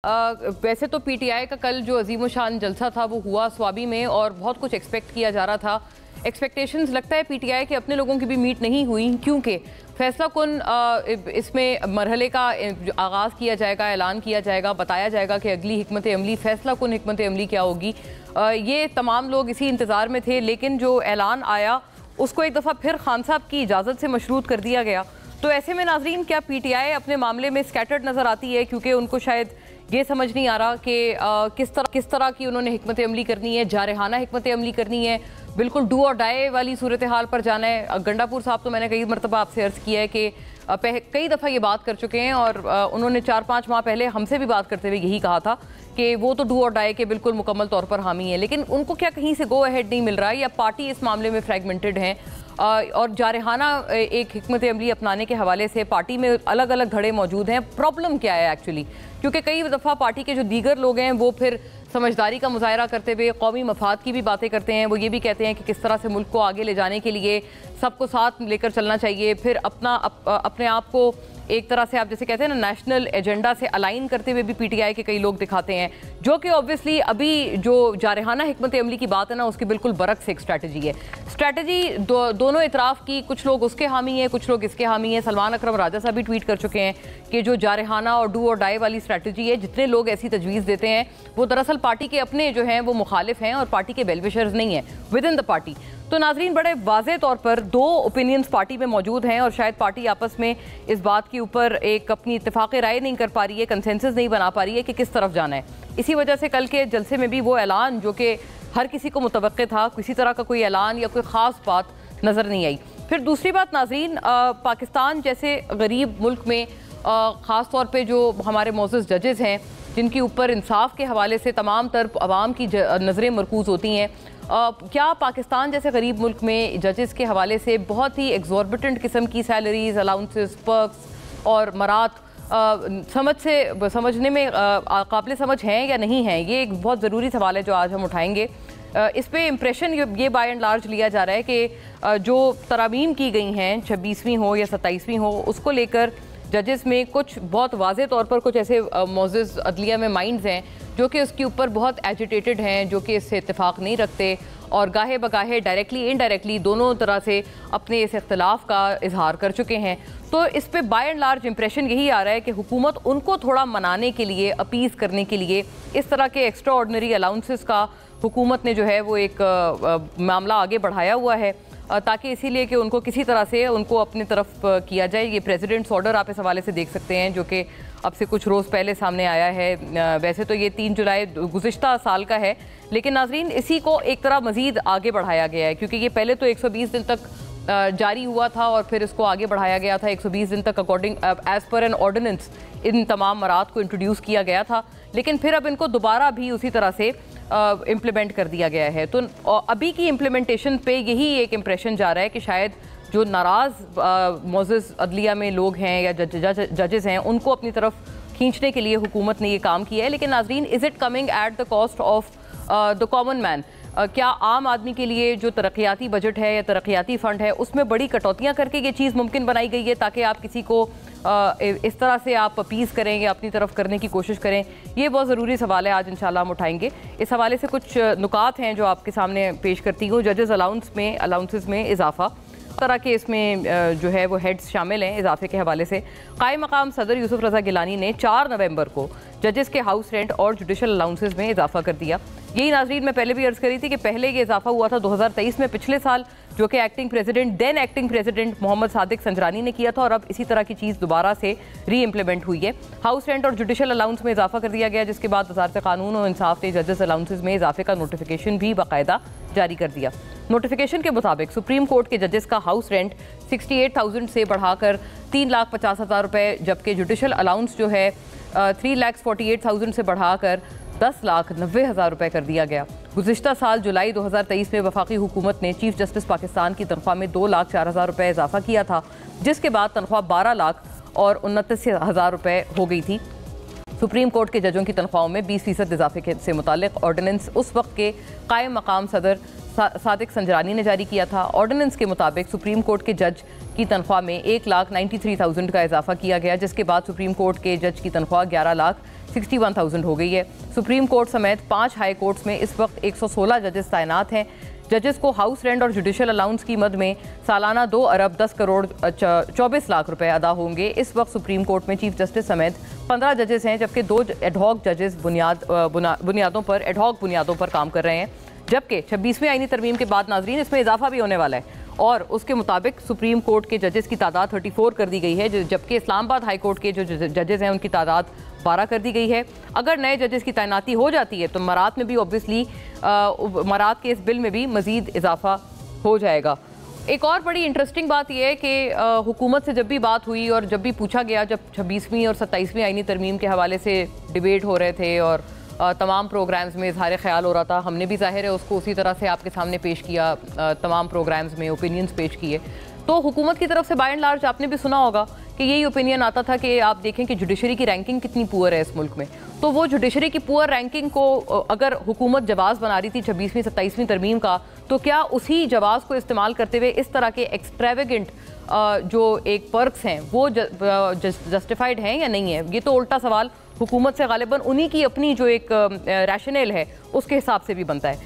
वैसे तो पीटीआई का कल जो अजीम-ओ-शान जलसा था वो हुआ स्वाबी में और बहुत कुछ एक्सपेक्ट किया जा रहा था। एक्सपेक्टेशंस लगता है पीटीआई के अपने लोगों की भी मीट नहीं हुई, क्योंकि फैसला कुन इसमें मरहले का आगाज़ किया जाएगा, ऐलान किया जाएगा, बताया जाएगा कि अगली हिकमत अमली फैसला कुन हिकमत अमली क्या होगी। ये तमाम लोग इसी इंतज़ार में थे, लेकिन जो ऐलान आया उसको एक दफ़ा फिर खान साहब की इजाज़त से मशरूत कर दिया गया। तो ऐसे में नाजरीन, क्या पीटीआई अपने मामले में स्कैटर्ड नज़र आती है, क्योंकि उनको शायद ये समझ नहीं आ रहा कि किस तरह की उन्होंने हिकमत अमली करनी है, जारहाना हिकमत अमली करनी है, बिल्कुल डू और डाई वाली सूरत हाल पर जाना है। गंडापुर साहब तो मैंने कई मरतबा आपसे अर्ज़ किया है कि कई दफ़ा ये बात कर चुके हैं और उन्होंने 4-5 माह पहले हमसे भी बात करते हुए यही कहा था कि वो तो डू और डाई के बिल्कुल मुकम्मल तौर पर हामी है। लेकिन उनको क्या कहीं से गो अहेड नहीं मिल रहा है, या पार्टी इस मामले में फ्रैगमेंटेड है और जारहाना एक हिकमत अमली अपनाने के हवाले से पार्टी में अलग अलग धड़े मौजूद हैं। प्रॉब्लम क्या है एक्चुअली? क्योंकि कई दफ़ा पार्टी के जो दीगर लोग हैं वो फिर समझदारी का मुजाहरा करते हुए कौमी मफाद की भी बातें करते हैं। वो ये भी कहते हैं कि किस तरह से मुल्क को आगे ले जाने के लिए सबको साथ लेकर चलना चाहिए, फिर अपने आप को एक तरह से आप जैसे कहते हैं ना नेशनल एजेंडा से अलाइन करते हुए भी पीटीआई के कई लोग दिखाते हैं, जो कि ऑब्वियसली अभी जो जारहाना हिकमत अमली की बात है ना उसकी बिल्कुल बरक्स एक स्ट्रैटेजी है। स्ट्रैटेजी दोनों इतराफ़ की, कुछ लोग उसके हामी हैं, कुछ लोग इसके हामी हैं। सलमान अकरम राजा साहब भी ट्वीट कर चुके हैं कि जो जारहाना और डू और डाई वाली स्ट्रैटेजी है, जितने लोग ऐसी तजवीज़ देते हैं वो दरअसल पार्टी के अपने जो हैं वो मुखालिफ हैं और पार्टी के वेलविशर्स नहीं हैं विद इन द पार्टी। तो नाजरीन, बड़े वाज़े तौर पर दो ओपिनियंस पार्टी में मौजूद हैं और शायद पार्टी आपस में इस बात के ऊपर एक अपनी इत्तेफाक राय नहीं कर पा रही है, कंसेंसस नहीं बना पा रही है कि किस तरफ जाना है। इसी वजह से कल के जलसे में भी वो ऐलान जो कि हर किसी को मुतवक्के था, किसी तरह का कोई ऐलान या कोई ख़ास बात नज़र नहीं आई। फिर दूसरी बात नाजरीन, पाकिस्तान जैसे गरीब मुल्क में ख़ास तौर पर जो हमारे मोअज़्ज़ज़ जजेस हैं, जिनके ऊपर इंसाफ के हवाले से तमाम तर आवाम की नज़रें मरकूज़ होती हैं, क्या पाकिस्तान जैसे गरीब मुल्क में जजेस के हवाले से बहुत ही एग्जॉर्बिटेंट किस्म की सैलरीज, अलाउंसेस, पर्क्स और मरात समझने में काबिल समझ हैं या नहीं हैं? ये एक बहुत ज़रूरी सवाल है जो आज हम उठाएंगे। इस पे इम्प्रेशन ये बाय एंड लार्ज लिया जा रहा है कि जो तरामीम की गई हैं 26वीं हो या 27वीं हो, उसको लेकर जजेस में कुछ बहुत वाज़े तौर पर कुछ ऐसे मोअज़्ज़ज़ अदलिया में माइंड्स हैं जो कि उसके ऊपर बहुत एजिटेटेड हैं, जो कि इससे इत्तेफाक नहीं रखते और गाहे बगाहे डायरेक्टली इनडायरेक्टली दोनों तरह से अपने इस इख्तलाफ का इजहार कर चुके हैं। तो इस पे बाय एंड लार्ज इंप्रेशन यही आ रहा है कि हुकूमत उनको थोड़ा मनाने के लिए, अपीज़ करने के लिए इस तरह के एक्स्ट्रा ऑर्डनरी अलाउंसेस का हुकूमत ने जो है वो एक मामला आगे बढ़ाया हुआ है, ताकि इसीलिए कि उनको किसी तरह से उनको अपनी तरफ किया जाए। ये प्रेसिडेंट्स ऑर्डर आप इस हवाले से देख सकते हैं, जो कि अब से कुछ रोज़ पहले सामने आया है। वैसे तो ये 3 जुलाई गुज़िश्ता साल का है, लेकिन नाजरीन इसी को एक तरह मज़ीद आगे बढ़ाया गया है, क्योंकि ये पहले तो 120 दिन तक जारी हुआ था और फिर इसको आगे बढ़ाया गया था 120 दिन तक according as per an ordinance इन तमाम मरात को इंट्रोड्यूस किया गया था, लेकिन फिर अब इनको दोबारा भी उसी तरह से इम्प्लीमेंट कर दिया गया है। तो अभी की इम्प्लीमेंटेशन पे यही एक इम्प्रेशन जा रहा है कि शायद जो नाराज़ मोअज़्ज़ज़ अदलिया में लोग हैं या जजेस हैं, उनको अपनी तरफ खींचने के लिए हुकूमत ने ये काम किया है। लेकिन नाजरीन, is it coming at the cost of the common man? क्या आम आदमी के लिए जो तरक्याती बजट है या तरक्याती फ़ंड है उसमें बड़ी कटौतियाँ करके ये चीज़ मुमकिन बनाई गई है, ताकि आप किसी को इस तरह से आप अपीज़ करें या अपनी तरफ करने की कोशिश करें? ये बहुत ज़रूरी सवाल है, आज इंशाल्लाह हम उठाएंगे। इस हवाले से कुछ नुकात हैं जो आपके सामने पेश करती हूँ। जजेस अलाउंसेस में इजाफा, तरह के इसमें जो है वो हेड्स शामिल हैं। इजाफे के हवाले से कायम मकाम सदर यूसुफ रज़ा गिलानी ने 4 नवंबर को जजेस के हाउस रेंट और जुडिशल अलाउंसेस में इजाफा कर दिया। यही नाजरीन मैं पहले भी अर्ज़ करी थी कि पहले ये इजाफा हुआ था 2023 में, पिछले साल, जो कि एक्टिंग प्रेसिडेंट मोहम्मद सादिक संजरानी ने किया था, और अब इसी तरह की चीज़ दोबारा से री इम्प्लीमेंट हुई है। हाउस रेंट और जुडिशल अलाउंस में इजाफा कर दिया गया, जिसके बाद वज़ारत कानून और इंसाफ ने जजेस अलाउंसेस में इजाफे का नोटिफिकेशन भी बाकायदा जारी कर दिया। नोटिफिकेशन के मुताबिक सुप्रीम कोर्ट के जजेस का हाउस रेंट 68,000 से बढ़ाकर 3,50,000 रुपये, जबकि जुडिशल अलाउंस जो है 3,48,000 से बढ़ाकर 10,90,000 रुपये कर दिया गया। गुज़िश्ता साल जुलाई 2023 में वफाकी हुकूमत ने चीफ जस्टिस पाकिस्तान की तनख्वाह में 2,04,000 रुपये इजाफा किया था, जिसके बाद तनख्वाह 12,29,000 रुपये हो गई थी। सुप्रीम कोर्ट के जजों की तनख्वाहों में 20% इजाफे से मुतालिक ऑर्डिनेंस उस वक्त के कायम मकाम सदर सादिक संजरानी ने जारी किया था। ऑर्डिनेंस के मुताबिक सुप्रीम कोर्ट के जज की तनख्वाह में 1,93,000 का इजाफा किया गया, जिसके बाद सुप्रीम कोर्ट के जज की तनख्वाह 61,000 हो गई है। सुप्रीम कोर्ट समेत 5 हाई कोर्ट्स में इस वक्त 116 जजेस तैनात हैं। जजेस को हाउस रेंट और जुडिशल अलाउंस की मद में सालाना 2 अरब 10 करोड़ 24 लाख रुपए अदा होंगे। इस वक्त सुप्रीम कोर्ट में चीफ जस्टिस समेत 15 जजेस हैं, जबकि 2 एडहॉक जजेस बुनियादों पर काम कर रहे हैं। जबकि 26वीं आईनी तरमीम के बाद नाजरीन इसमें इजाफा भी होने वाला है और उसके मुताबिक सुप्रीम कोर्ट के जजेस की तादाद 34 कर दी गई है, जबकि इस्लामाबाद हाई कोर्ट के जो जजेस हैं उनकी तादाद 12 कर दी गई है। अगर नए जजेस की तैनाती हो जाती है तो मरात में भी ऑब्वियसली मरात के इस बिल में भी मजीद इजाफा हो जाएगा। एक और बड़ी इंटरेस्टिंग बात यह है कि हुकूमत से जब भी बात हुई और जब भी पूछा गया, जब 26वीं और 27वीं आईनी तरमीम के हवाले से डिबेट हो रहे थे और तमाम प्रोग्राम्स में इजहार ख्याल हो रहा था, हमने भी ज़ाहिर है उसको उसी तरह से आपके सामने पेश किया, तमाम प्रोग्राम्स में ओपिनियंस पेश किए। तो हुकूमत की तरफ से बाय एंड लार्ज आपने भी सुना होगा कि यही ओपिनियन आता था कि आप देखें कि जुडिशरी की रैंकिंग कितनी पुअर है इस मुल्क में। तो वो जुडिशरी की पुअर रैंकिंग को अगर हुकूमत जवाज़ बना रही थी 26वीं 27वीं तरमीम का, तो क्या उसी जवाज़ को इस्तेमाल करते हुए इस तरह के एक्सट्रेवेगेंट जो एक पर्क्स हैं वो जस्टिफाइड हैं या नहीं है? ये तो उल्टा सवाल हुकूमत से गालिबन उन्हीं की अपनी जो एक रैशनल है उसके हिसाब से भी बनता है।